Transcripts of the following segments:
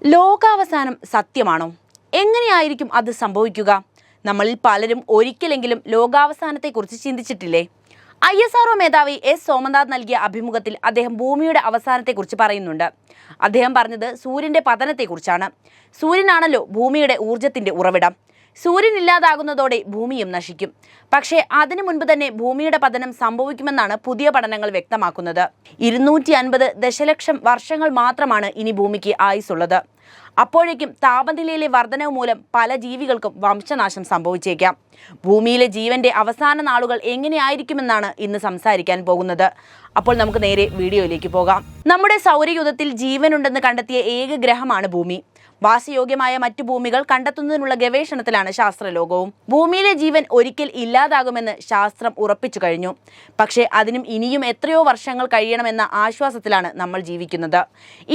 ലോകാവസാനം സത്യമാണോ? എങ്ങനെയായിരിക്കും അത് സംഭവിക്കുക? നമ്മളിൽ പലരും ഒരിക്കലെങ്കിലും ലോകാവസാനത്തെക്കുറിച്ച് ചിന്തിച്ചിട്ടില്ലേ? ISRO മേധാവി എസ് സോമനാഥ് നൽകിയ അഭിമുഖത്തിൽ അദ്ദേഹം ഭൂമിയുടെ അവസാനത്തെക്കുറിച്ച് പറയുന്നുണ്ട്. അദ്ദേഹം പറഞ്ഞത് സൂര്യന്റെ പതനത്തെക്കുറിച്ചാണ്. സൂര്യനാണല്ലോ ഭൂമിയുടെ ഊർജത്തിന്റെ ഉറവിടം. സൂര്യൻ ഇല്ലാതാകുന്നതോടെ ഭൂമിയും നശിക്കും. പക്ഷേ അതിനു മുൻപ് തന്നെ ഭൂമിയുടെ പതനം സംഭവിക്കുമെന്നാണ് പുതിയ പഠനങ്ങൾ വ്യക്തമാക്കുന്നത്. 250 ദശലക്ഷം വർഷങ്ങൾ മാത്രമാണ് ഇനി ഭൂമിക്ക് ആയുസുള്ളത്. അപ്പോഴേക്കും താപനിലയിലെ വർധനവ് മൂലം പല ജീവികൾക്കും വംശനാശം സംഭവിച്ചേക്കാം. ഭൂമിയിലെ ജീവന്റെ അവസാന നാളുകൾ എങ്ങനെയായിരിക്കുമെന്നാണ് ഇന്ന് സംസാരിക്കാൻ പോകുന്നത്. അപ്പോൾ നമുക്ക് നേരെ വീഡിയോയിലേക്ക് പോകാം. നമ്മുടെ സൗരയൂഥത്തിൽ ജീവനുണ്ടെന്ന് കണ്ടെത്തിയ ഏക ഗ്രഹമാണ് ഭൂമി. വാസയോഗ്യമായ മറ്റു ഭൂമികൾ കണ്ടെത്തുന്നതിനുള്ള ഗവേഷണത്തിലാണ് ശാസ്ത്രലോകവും. ഭൂമിയിലെ ജീവൻ ഒരിക്കൽ ഇല്ലാതാകുമെന്ന് ശാസ്ത്രം ഉറപ്പിച്ചു കഴിഞ്ഞു. പക്ഷേ അതിനും ഇനിയും എത്രയോ വർഷങ്ങൾ കഴിയണമെന്ന ആശ്വാസത്തിലാണ് നമ്മൾ ജീവിക്കുന്നത്.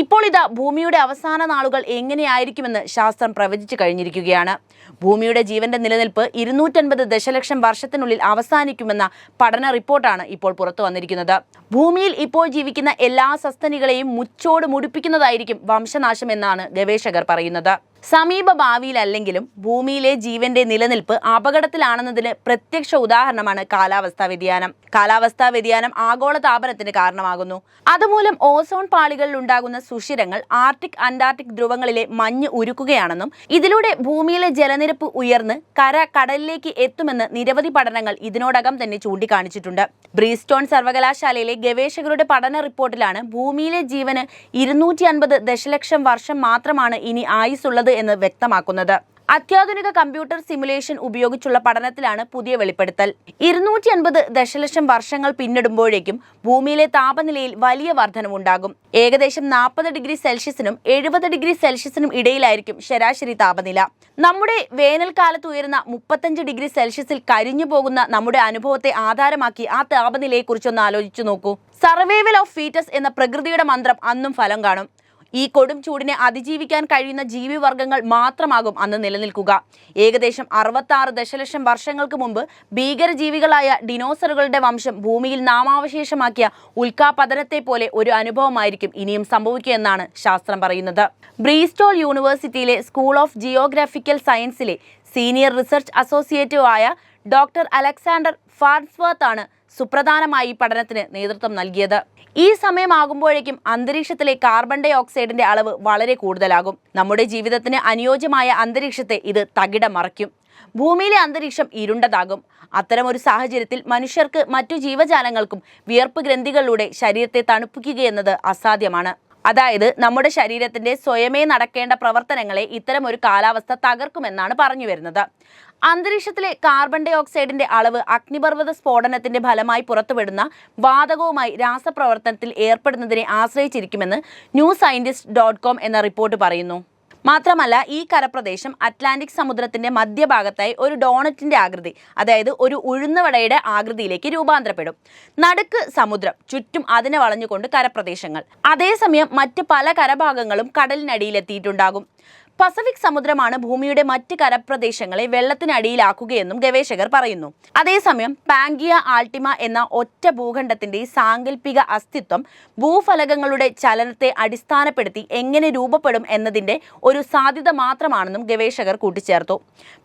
ഇപ്പോൾ ഇതാ ഭൂമിയുടെ അവസാന നാളുകൾ എങ്ങനെയായിരിക്കുമെന്ന് ശാസ്ത്രം പ്രവചിച്ചു കഴിഞ്ഞിരിക്കുകയാണ്. ഭൂമിയുടെ ജീവന്റെ നിലനിൽപ്പ് 250 ദശലക്ഷം വർഷത്തിനുള്ളിൽ അവസാനിക്കുമെന്ന പഠന റിപ്പോർട്ടാണ് ഇപ്പോൾ പുറത്തു വന്നിരിക്കുന്നത്. ഭൂമിയിൽ ഇപ്പോൾ ജീവിക്കുന്ന എല്ലാ സസ്തനികളെയും മുച്ചോട് മുടിപ്പിക്കുന്നതായിരിക്കും വംശനാശം എന്നാണ് ഗവേഷകർ പറയുന്നത്. സമീപ ഭാവിയിലല്ലെങ്കിലും ഭൂമിയിലെ ജീവന്റെ നിലനിൽപ്പ് അപകടത്തിലാണെന്നതിന് പ്രത്യക്ഷ ഉദാഹരണമാണ് കാലാവസ്ഥാ വ്യതിയാനം. കാലാവസ്ഥാ വ്യതിയാനം ആഗോള താപനത്തിന് കാരണമാകുന്നു. അതുമൂലം ഓസോൺ പാളികളിൽ ഉണ്ടാകുന്ന സുഷിരങ്ങൾ ആർട്ടിക് അന്റാർട്ടിക് ധ്രുവങ്ങളിലെ മഞ്ഞ് ഉരുക്കുകയാണെന്നും ഇതിലൂടെ ഭൂമിയിലെ ജലനിരപ്പ് ഉയർന്ന് കടലിലേക്ക് എത്തുമെന്ന് നിരവധി പഠനങ്ങൾ ഇതിനോടകം തന്നെ ചൂണ്ടിക്കാണിച്ചിട്ടുണ്ട്. ബ്രീസ്റ്റോൺ സർവകലാശാലയിലെ ഗവേഷകരുടെ പഠന റിപ്പോർട്ടിലാണ് ഭൂമിയിലെ ജീവന് 250 ദശലക്ഷം വർഷം മാത്രമാണ് ഇനി ആയുസുള്ളത് എന്ന് വ്യക്തമാക്കുന്നത്. അത്യാധുനിക കമ്പ്യൂട്ടർ സിമുലേഷൻ ഉപയോഗിച്ചുള്ള പഠനത്തിലാണ് പുതിയ വെളിപ്പെടുത്തൽ. 250 ദശലക്ഷം വർഷങ്ങൾ പിന്നിടുമ്പോഴേക്കും ഭൂമിയിലെ താപനിലയിൽ വലിയ വർധനവുണ്ടാകും. ഏകദേശം 40 ഡിഗ്രി സെൽഷ്യസിനും 70 ഡിഗ്രി സെൽഷ്യസിനും ഇടയിലായിരിക്കും ശരാശരി താപനില. നമ്മുടെ വേനൽക്കാലത്ത് ഉയരുന്ന 35 ഡിഗ്രി സെൽഷ്യസിൽ കരിഞ്ഞു പോകുന്ന നമ്മുടെ അനുഭവത്തെ ആധാരമാക്കി ആ താപനിലയെക്കുറിച്ചൊന്ന് ആലോചിച്ചു നോക്കൂ. സർവൈവൽ ഓഫ് ഫീറ്റസ് എന്ന പ്രകൃതിയുടെ മന്ത്രം അന്നും ഫലം കാണും. ഈ കൊടും ചൂടിനെ അതിജീവിക്കാൻ കഴിയുന്ന ജീവിവർഗങ്ങൾ മാത്രമാകും അന്ന് നിലനിൽക്കുക. ഏകദേശം 66 ദശലക്ഷം വർഷങ്ങൾക്ക് മുമ്പ് ഭീകരജീവികളായ ഡിനോസറുകളുടെ വംശം ഭൂമിയിൽ നാമാവശേഷമാക്കിയ ഉൽക്കാപതനത്തെ പോലെ ഒരു അനുഭവമായിരിക്കും ഇനിയും സംഭവിക്കുക എന്നാണ് ശാസ്ത്രം പറയുന്നത്. ബ്രീസ്റ്റോൾ യൂണിവേഴ്സിറ്റിയിലെ സ്കൂൾ ഓഫ് ജിയോഗ്രാഫിക്കൽ സയൻസിലെ സീനിയർ റിസർച്ച് അസോസിയേറ്റീവ് ആയ ഡോക്ടർ അലക്സാണ്ടർ ഫാർൻസ്വർത്ത് ആണ് സുപ്രധാനമായി പഠനത്തിന് നേതൃത്വം നൽകിയത്. ഈ സമയമാകുമ്പോഴേക്കും അന്തരീക്ഷത്തിലെ കാർബൺ ഡൈ ഓക്സൈഡിന്റെ അളവ് വളരെ കൂടുതലാകും. നമ്മുടെ ജീവിതത്തിന് അനുയോജ്യമായ അന്തരീക്ഷത്തെ ഇത് തകിടം മറിക്കും. ഭൂമിയിലെ അന്തരീക്ഷം ഇരുണ്ടതാകും. അത്തരമൊരു സാഹചര്യത്തിൽ മനുഷ്യർക്ക് മറ്റു ജീവജാലങ്ങൾക്കും വിയർപ്പ് ഗ്രന്ഥികളിലൂടെ ശരീരത്തെ തണുപ്പിക്കുകയെന്നത് അസാധ്യമാണ്. അതായത് നമ്മുടെ ശരീരത്തിന്റെ സ്വയമേ നടക്കേണ്ട പ്രവർത്തനങ്ങളെ ഇത്തരമൊരു കാലാവസ്ഥ തകർക്കുമെന്നാണ് പറഞ്ഞു വരുന്നത്. അന്തരീക്ഷത്തിലെ കാർബൺ ഡൈ ഓക്സൈഡിന്റെ അളവ് അഗ്നിപർവ്വത സ്ഫോടനത്തിന്റെ ഫലമായി പുറത്തുവിടുന്ന വാതകവുമായി രാസപ്രവർത്തനത്തിൽ ഏർപ്പെടുന്നതിനെ ആശ്രയിച്ചിരിക്കുമെന്ന് newscientist.com എന്ന റിപ്പോർട്ട് പറയുന്നു. മാത്രമല്ല ഈ കരപ്രദേശം അറ്റ്ലാന്റിക് സമുദ്രത്തിന്റെ മധ്യഭാഗത്തായി ഒരു ഡോണറ്റിന്റെ ആകൃതി, അതായത് ഒരു ഉഴുന്നുവടയുടെ ആകൃതിയിലേക്ക് രൂപാന്തരപ്പെടും. നടുക്ക് സമുദ്രം, ചുറ്റും അതിനെ വളഞ്ഞുകൊണ്ട് കരപ്രദേശങ്ങൾ. അതേസമയം മറ്റ് പല കരഭാഗങ്ങളും കടലിനടിയിലെത്തിയിട്ടുണ്ടാകും. പസഫിക് സമുദ്രമാണ് ഭൂമിയുടെ മറ്റ് കരപ്രദേശങ്ങളെ വെള്ളത്തിനടിയിലാക്കുകയെന്നും ഗവേഷകർ പറയുന്നു. അതേസമയം പാങ്കിയ ആൾട്ടിമ എന്ന ഒറ്റ ഭൂഖണ്ഡത്തിന്റെ സാങ്കല്പിക അസ്തിത്വം ഭൂഫലകങ്ങളുടെ ചലനത്തെ അടിസ്ഥാനപ്പെടുത്തി എങ്ങനെ രൂപപ്പെടും എന്നതിന്റെ ഒരു സാധ്യത മാത്രമാണെന്നും ഗവേഷകർ കൂട്ടിച്ചേർത്തു.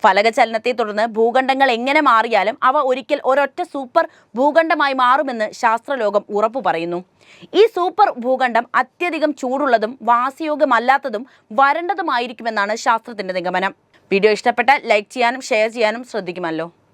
ഫലകചലനത്തെ തുടർന്ന് ഭൂഖണ്ഡങ്ങൾ എങ്ങനെ മാറിയാലും അവ ഒരിക്കൽ ഒരൊറ്റ സൂപ്പർ ഭൂഖണ്ഡമായി മാറുമെന്ന് ശാസ്ത്രലോകം ഉറപ്പു പറയുന്നു. ഈ സൂപ്പർ ഭൂഖണ്ഡം അത്യധികം ചൂടുള്ളതും വാസയോഗ്യമല്ലാത്തതും വരണ്ടതുമായിരിക്കുമെന്നാണ് ശാസ്ത്രത്തിന്റെ നിഗമനം. വീഡിയോ ഇഷ്ടപ്പെട്ടാൽ ലൈക്ക് ചെയ്യാനും ഷെയർ ചെയ്യാനും ശ്രദ്ധിക്കുമല്ലോ.